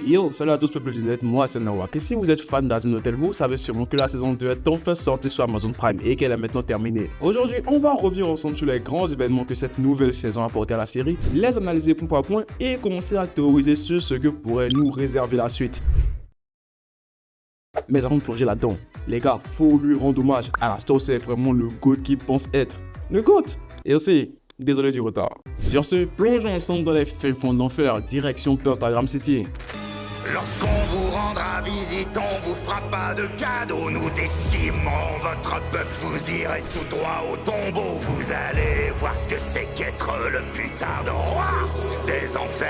Yo, salut à tous peuple du net, moi c'est Nawak. Et si vous êtes fan d'Azmin Hotel, vous savez sûrement que la saison 2 est enfin sortie sur Amazon Prime et qu'elle est maintenant terminée. Aujourd'hui, on va revenir ensemble sur les grands événements que cette nouvelle saison a apporté à la série, les analyser point par point et commencer à théoriser sur ce que pourrait nous réserver la suite. Mais avant de plonger là-dedans, les gars, faut lui rendre hommage. Alastor, c'est vraiment le GOAT qu'il pense être. Le GOAT! Et aussi, désolé du retard. Sur ce, plongeons ensemble dans les fins fonds de l'enfer, direction Pentagram City. Lorsqu'on vous rendra visite, on vous fera pas de cadeaux. Nous décimerons votre peuple, vous irez tout droit au tombeau. Vous allez voir ce que c'est qu'être le putain de roi des enfers.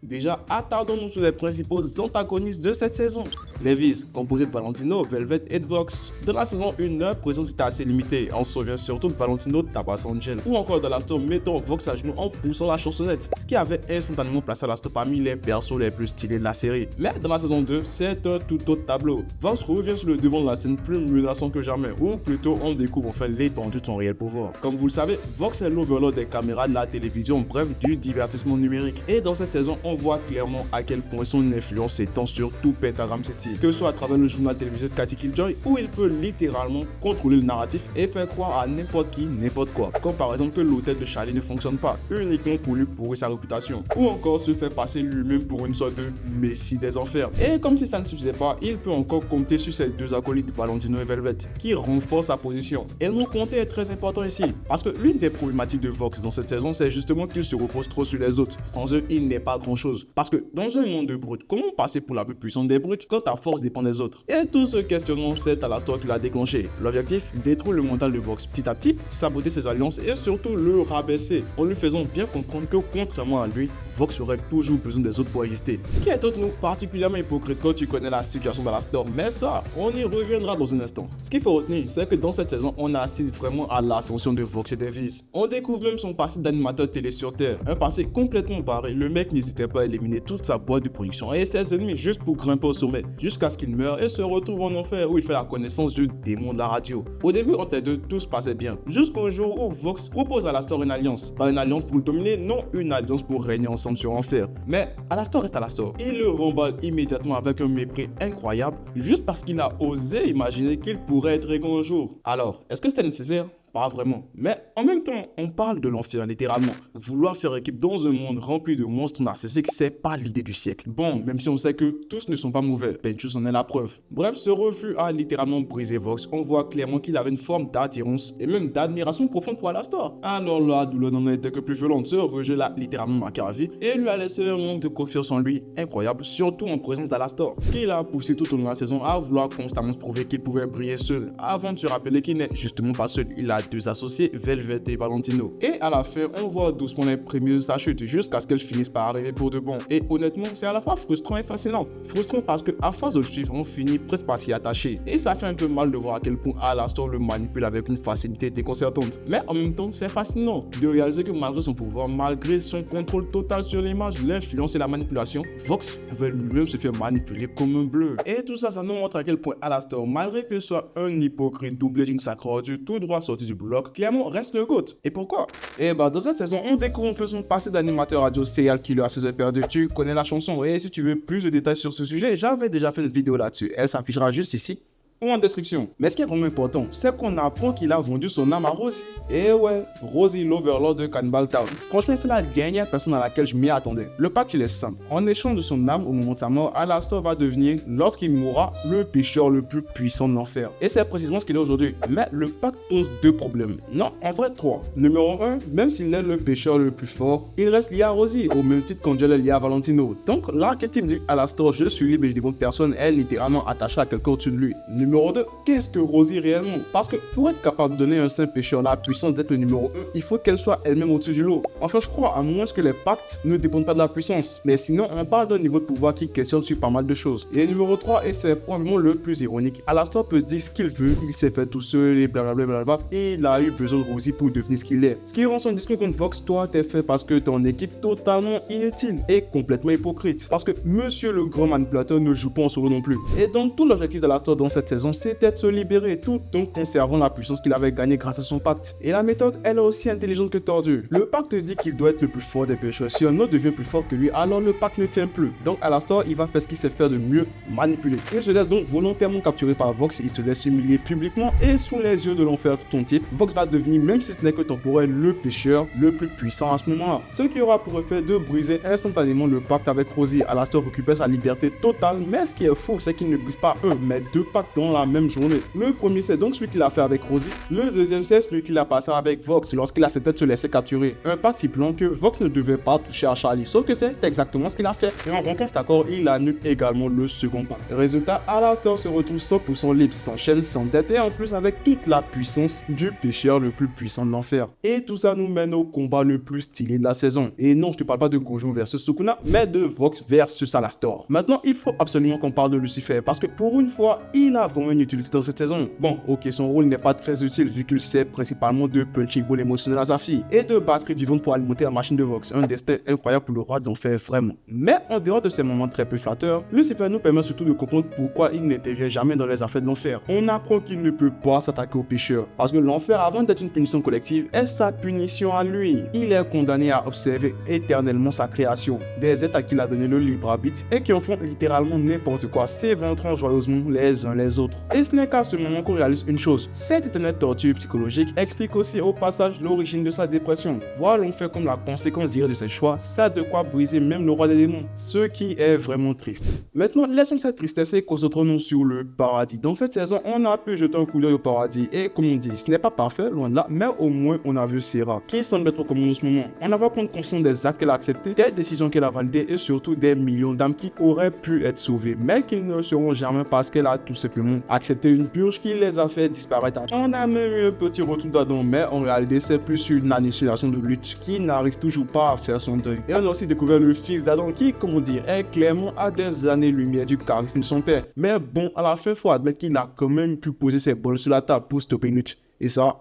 Déjà, attardons-nous sur les principaux antagonistes de cette saison. Les Viz, composés de Valentino, Velvet et de Vox. Dans la saison 1, leur présence était assez limitée. On se souvient surtout de Valentino tabassant Angel, ou encore de Alastor mettant Vox à genoux en poussant la chansonnette, ce qui avait instantanément placé Alastor parmi les persos les plus stylés de la série. Mais dans la saison 2, c'est un tout autre tableau. Vox revient sur le devant de la scène plus menaçant que jamais, ou plutôt on découvre enfin l'étendue de son réel pouvoir. Comme vous le savez, Vox est l'overlord des caméras de la télévision, bref du divertissement numérique. Et dans cette saison, on voit clairement à quel point son influence s'étend sur tout Pentagram City, que ce soit à travers le journal télévisé de Cathy Killjoy, où il peut littéralement contrôler le narratif et faire croire à n'importe qui, n'importe quoi, comme par exemple que l'hôtel de Charlie ne fonctionne pas, uniquement pour lui pourrir sa réputation, ou encore se faire passer lui-même pour une sorte de messie des enfers. Et comme si ça ne suffisait pas, il peut encore compter sur ses deux acolytes Valentino et Velvet, qui renforcent sa position. Et le mot compter est très important ici, parce que l'une des problématiques de Vox dans cette saison, c'est justement qu'il se repose trop sur les autres. Sans eux, il n'est pas grand chose. Parce que dans un monde de brutes, comment passer pour la plus puissante des brutes quand ta force dépend des autres? Et tout ce questionnement, c'est Alastor qui l'a déclenché. L'objectif, détruire le mental de Vox petit à petit, saboter ses alliances et surtout le rabaisser, en lui faisant bien comprendre que contrairement à lui, Vox aurait toujours besoin des autres pour exister. Ce qui est entre nous particulièrement hypocrite quand tu connais la situation d'Alastor, mais ça, on y reviendra dans un instant. Ce qu'il faut retenir, c'est que dans cette saison, on assiste vraiment à l'ascension de Vox et Davis. On découvre même son passé d'animateur télé sur Terre, un passé complètement barré. Le mec n'hésitait pas à éliminer toute sa boîte de production et ses ennemis juste pour grimper au sommet, jusqu'à ce qu'il meure et se retrouve en enfer où il fait la connaissance du démon de la radio. Au début, entre les deux, tout se passait bien, jusqu'au jour où Vox propose à Alastor une alliance. Pas une alliance pour le dominer, non, une alliance pour régner ensemble sur enfer. Mais Alastor reste Alastor. Il le remballe immédiatement avec un mépris incroyable, juste parce qu'il a osé imaginer qu'il pourrait être égaux un jour. Alors, est-ce que c'était nécessaire? Pas vraiment. Mais en même temps, on parle de l'enfer littéralement. Vouloir faire équipe dans un monde rempli de monstres narcissiques, c'est pas l'idée du siècle. Bon, même si on sait que tous ne sont pas mauvais, Penchus en est la preuve. Bref, ce refus a littéralement brisé Vox. On voit clairement qu'il avait une forme d'attirance et même d'admiration profonde pour Alastor. Alors la douleur n'en était que plus violente. Ce rejet l'a littéralement marqué à vie et lui a laissé un manque de confiance en lui incroyable, surtout en présence d'Alastor. Ce qui l'a poussé tout au long de la saison à vouloir constamment se prouver qu'il pouvait briller seul, avant de se rappeler qu'il n'est justement pas seul. Il a deux associés, Velvet et Valentino. Et à la fin, on voit doucement les prémices de sa chute jusqu'à ce qu'elle finisse par arriver pour de bon. Et honnêtement, c'est à la fois frustrant et fascinant. Frustrant parce que à force de le suivre, on finit presque par s'y attacher. Et ça fait un peu mal de voir à quel point Alastor le manipule avec une facilité déconcertante. Mais en même temps, c'est fascinant de réaliser que malgré son pouvoir, malgré son contrôle total sur l'image, l'influence et la manipulation, Vox pouvait lui-même se faire manipuler comme un bleu. Et tout ça, ça nous montre à quel point Alastor, malgré qu'il soit un hypocrite doublé d'une sacre ordure tout droit sorti du bloc, clairement reste le GOAT. Et pourquoi? Et bah dans cette saison, on découvre enfin son passé d'animateur radio serial killer à ses heures perdues. Tu connais la chanson et si tu veux plus de détails sur ce sujet, j'avais déjà fait une vidéo là-dessus. Elle s'affichera juste ici ou en description. Mais ce qui est vraiment important, c'est qu'on apprend qu'il a vendu son âme à Rosie. Et ouais, Rosie l'overlord de Cannibal Town. Franchement, c'est la dernière personne à laquelle je m'y attendais. Le pacte, il est simple. En échange de son âme au moment de sa mort, Alastor va devenir, lorsqu'il mourra, le pécheur le plus puissant de l'enfer. Et c'est précisément ce qu'il est aujourd'hui. Mais le pacte pose deux problèmes. Non, en vrai, trois. Numéro 1, même s'il est le pécheur le plus fort, il reste lié à Rosie, au même titre qu'Angel est lié à Valentino. Donc, l'archétype du Alastor, je suis libre et je dépends de personne, est littéralement attaché à quelqu'un au-dessus de lui. Numéro 2, qu'est-ce que Rosie réellement? Parce que pour être capable de donner à un saint pécheur la puissance d'être le numéro 1, il faut qu'elle soit elle-même au-dessus du lot. Enfin, je crois, à moins que les pactes ne dépendent pas de la puissance. Mais sinon, on parle d'un niveau de pouvoir qui questionne sur pas mal de choses. Et numéro 3, et c'est probablement le plus ironique, Alastor peut dire ce qu'il veut, il s'est fait tout seul et blablabla, et il a eu besoin de Rosie pour devenir ce qu'il est. Ce qui rend son discours contre Vox, toi, t'es fait parce que ton équipe totalement inutile et complètement hypocrite. Parce que monsieur le grand manipulateur ne joue pas en solo non plus. Et donc, tout l'objectif d'Alastor dans cette saison, c'était de se libérer tout en conservant la puissance qu'il avait gagnée grâce à son pacte. Et la méthode, elle est aussi intelligente que tordue. Le pacte dit qu'il doit être le plus fort des pêcheurs. Si un autre devient plus fort que lui, alors le pacte ne tient plus. Donc Alastor, il va faire ce qu'il sait faire de mieux, manipuler. Il se laisse donc volontairement capturer par Vox, il se laisse humilier publiquement et sous les yeux de l'enfer tout entier. Vox va devenir, même si ce n'est que temporaire, le pêcheur le plus puissant à ce moment-là. Ce qui aura pour effet de briser instantanément le pacte avec Rosie. Alastor récupère sa liberté totale, mais ce qui est fou, c'est qu'il ne brise pas un, mais deux pactes dans la même journée. Le premier, c'est donc celui qu'il a fait avec Rosie. Le deuxième, c'est celui qu'il a passé avec Vox lorsqu'il acceptait de se laisser capturer. Un pacte stipulant que Vox ne devait pas toucher à Charlie, sauf que c'est exactement ce qu'il a fait. Et en rompant cet accord, il annule également le second pacte. Résultat, Alastor se retrouve 100% libre, sans chaîne, sans dette et en plus avec toute la puissance du pêcheur le plus puissant de l'enfer. Et tout ça nous mène au combat le plus stylé de la saison. Et non, je te parle pas de Gojo versus Sukuna, mais de Vox versus Alastor. Maintenant, il faut absolument qu'on parle de Lucifer, parce que pour une fois, il a vraiment une utilité dans cette saison. Bon, ok, son rôle n'est pas très utile vu qu'il sert principalement de punching ball émotionnel à sa fille et de batterie vivante pour alimenter la machine de Vox. Un destin incroyable pour le roi d'enfer, vraiment. Mais en dehors de ces moments très peu flatteurs, Lucifer nous permet surtout de comprendre pourquoi il n'intervient jamais dans les affaires de l'enfer. On apprend qu'il ne peut pas s'attaquer aux pécheurs, parce que l'enfer, avant d'être une punition collective, est sa punition à lui. Il est condamné à observer éternellement sa création, des êtres à qui il a donné le libre arbitre et qui en font littéralement n'importe quoi, s'éventrant joyeusement les uns les autres. Et ce n'est qu'à ce moment qu'on réalise une chose, cette éternelle torture psychologique explique aussi au passage l'origine de sa dépression. Voir l'enfer comme la conséquence directe de ses choix, ça a de quoi briser même le roi des démons, ce qui est vraiment triste. Maintenant, laissons cette tristesse et concentrons-nous sur le paradis. Dans cette saison, on a pu jeter un coup d'œil au paradis et comme on dit, ce n'est pas parfait, loin de là, mais au moins on a vu Sera, qui semble être comme en ce moment. On va prendre conscience des actes qu'elle a acceptés, des décisions qu'elle a validées et surtout des millions d'âmes qui auraient pu être sauvées, mais qui ne le seront jamais parce qu'elle a tout simplement accepté une purge qui les a fait disparaître. On a même eu un petit retour d'Adam, mais en réalité c'est plus une annihilation de lutte qui n'arrive toujours pas à faire son deuil. Et on a aussi découvert le fils d'Adam qui, comment dire, est clairement à des années-lumière du charisme de son père. Mais bon, à la fin, il faut admettre qu'il a quand même pu poser ses balles sur la table pour stopper une lutte. Et ça,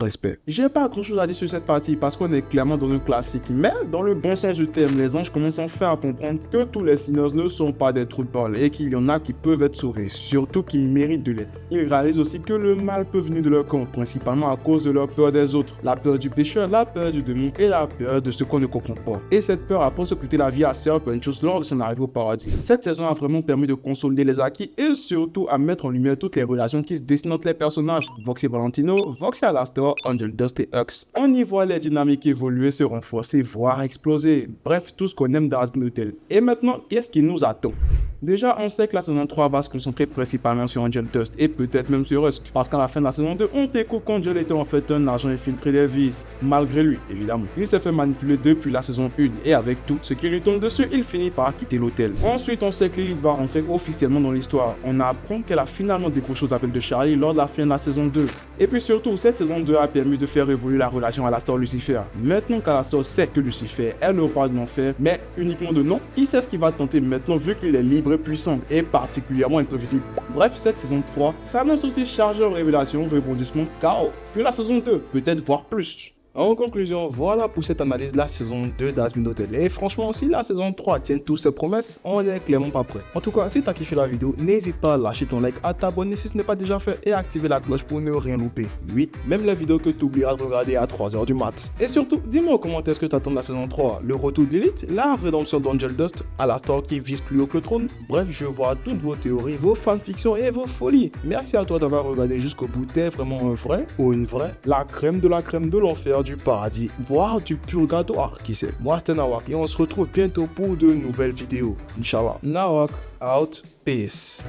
respect. J'ai pas grand chose à dire sur cette partie parce qu'on est clairement dans un classique, mais dans le bon sens du terme, les anges commencent enfin à comprendre que tous les sinners ne sont pas des trous de balle et qu'il y en a qui peuvent être sauvés, surtout qui méritent de l'être. Ils réalisent aussi que le mal peut venir de leur camp, principalement à cause de leur peur des autres, la peur du pécheur, la peur du démon et la peur de ce qu'on ne comprend pas. Et cette peur a persécuté la vie à Serpentine lors de son arrivée au paradis. Cette saison a vraiment permis de consolider les acquis et surtout à mettre en lumière toutes les relations qui se dessinent entre les personnages, Vox et Valentino, Vox et Alastor, Angel Dust et Hux. On y voit les dynamiques évoluer, se renforcer, voire exploser. Bref, tout ce qu'on aime dans Hazbin Hotel. Et maintenant, qu'est-ce qui nous attend? Déjà, on sait que la saison 3 va se concentrer principalement sur Angel Dust et peut-être même sur Husk. Parce qu'à la fin de la saison 2, on découvre qu'Angel était en fait un agent infiltré des Viz. Malgré lui, évidemment. Il s'est fait manipuler depuis la saison 1 et avec tout ce qui lui tombe dessus, il finit par quitter l'hôtel. Ensuite, on sait que Lilith va rentrer officiellement dans l'histoire. On apprend qu'elle a finalement décroché aux appels de Charlie lors de la fin de la saison 2. Et puis surtout, cette saison 2 a permis de faire évoluer la relation Alastor-Lucifer. Maintenant qu'Alastor sait que Lucifer est le roi de l'enfer, mais uniquement de nom, il sait ce qu'il va tenter maintenant vu qu'il est libre et puissant et particulièrement imprévisible. Bref, cette saison 3 s'annonce aussi chargée en révélations, rebondissements, chaos que la saison 2, peut-être voire plus. En conclusion, voilà pour cette analyse de la saison 2 d'Hazbin Hotel. Et franchement, si la saison 3 tient toutes ses promesses, on est clairement pas prêt. En tout cas, si t'as kiffé la vidéo, n'hésite pas à lâcher ton like, à t'abonner si ce n'est pas déjà fait et à activer la cloche pour ne rien louper. Oui, même les vidéos que tu oublieras de regarder à 3h du mat. Et surtout, dis-moi en commentaire ce que t'attends de la saison 3. Le retour de Lilith, la rédemption d'Angel Dust, Alastor qui vise plus haut que le trône. Bref, je vois toutes vos théories, vos fanfictions et vos folies. Merci à toi d'avoir regardé jusqu'au bout. T'es vraiment un vrai ou une vraie, la crème de l'enfer, du paradis, voire du purgatoire, qui sait. Moi c'était Nawak et on se retrouve bientôt pour de nouvelles vidéos. Inch'Allah. Nawak out, peace.